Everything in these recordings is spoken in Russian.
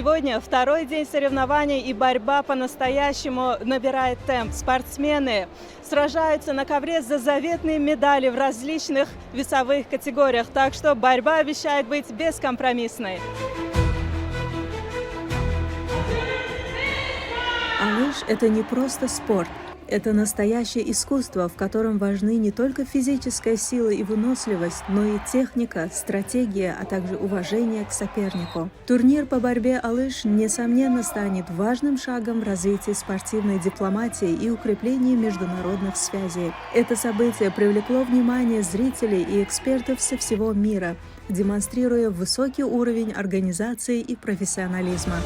Сегодня второй день соревнований, и борьба по-настоящему набирает темп. Спортсмены сражаются на ковре за заветные медали в различных весовых категориях, так что борьба обещает быть бескомпромиссной. Алыш – это не просто спорт. Это настоящее искусство, в котором важны не только физическая сила и выносливость, но и техника, стратегия, а также уважение к сопернику. Турнир по борьбе «Алыш» несомненно станет важным шагом в развитии спортивной дипломатии и укреплении международных связей. Это событие привлекло внимание зрителей и экспертов со всего мира, демонстрируя высокий уровень организации и профессионализма.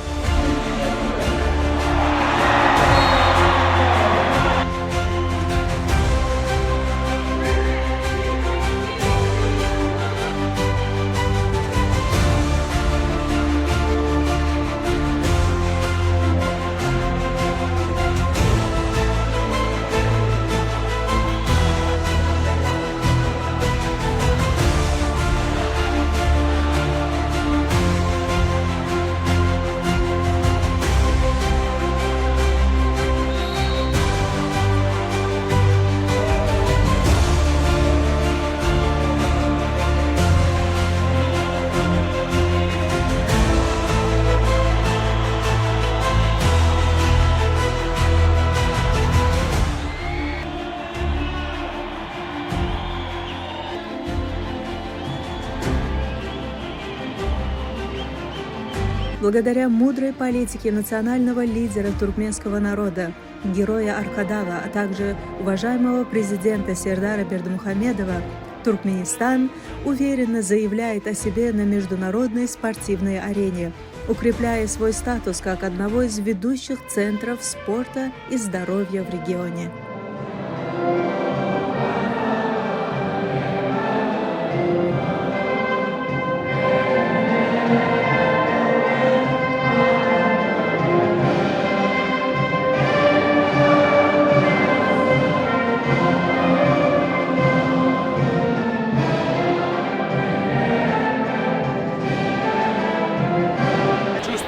Благодаря мудрой политике национального лидера туркменского народа, героя Аркадава, а также уважаемого президента Сердара Бердымухамедова, Туркменистан уверенно заявляет о себе на международной спортивной арене, укрепляя свой статус как одного из ведущих центров спорта и здоровья в регионе.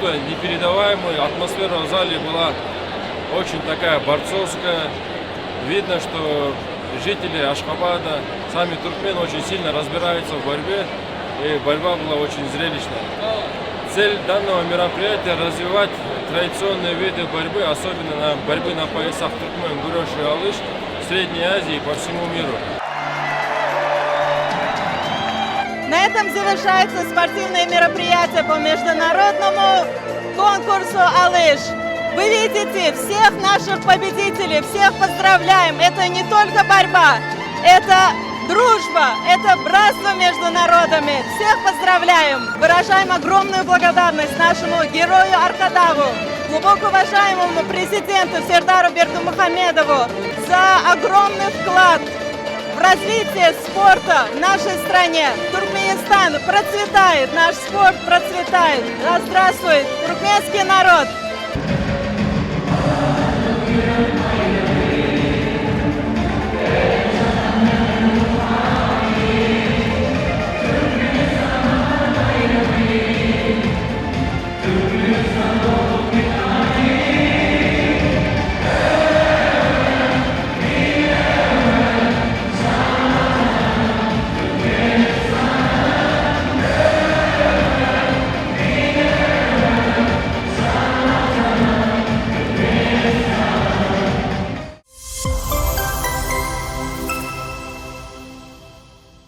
Непередаваемая атмосфера в зале была очень такая борцовская. Видно, что жители Ашхабада, сами туркмены очень сильно разбираются в борьбе, и борьба была очень зрелищная. Цель данного мероприятия – развивать традиционные виды борьбы, особенно борьбы на поясах туркмен, гурёш и алыш в Средней Азии и по всему миру. На этом завершается спортивное мероприятие по международному конкурсу «Алыш». Вы видите всех наших победителей, всех поздравляем. Это не только борьба, это дружба, это братство между народами. Всех поздравляем. Выражаем огромную благодарность нашему герою Аркадаву, глубоко уважаемому президенту Сердару Бердымухамедову за огромный вклад в развитие спорта в нашей стране. Туркменистан процветает, наш спорт процветает. Да здравствует туркменский народ!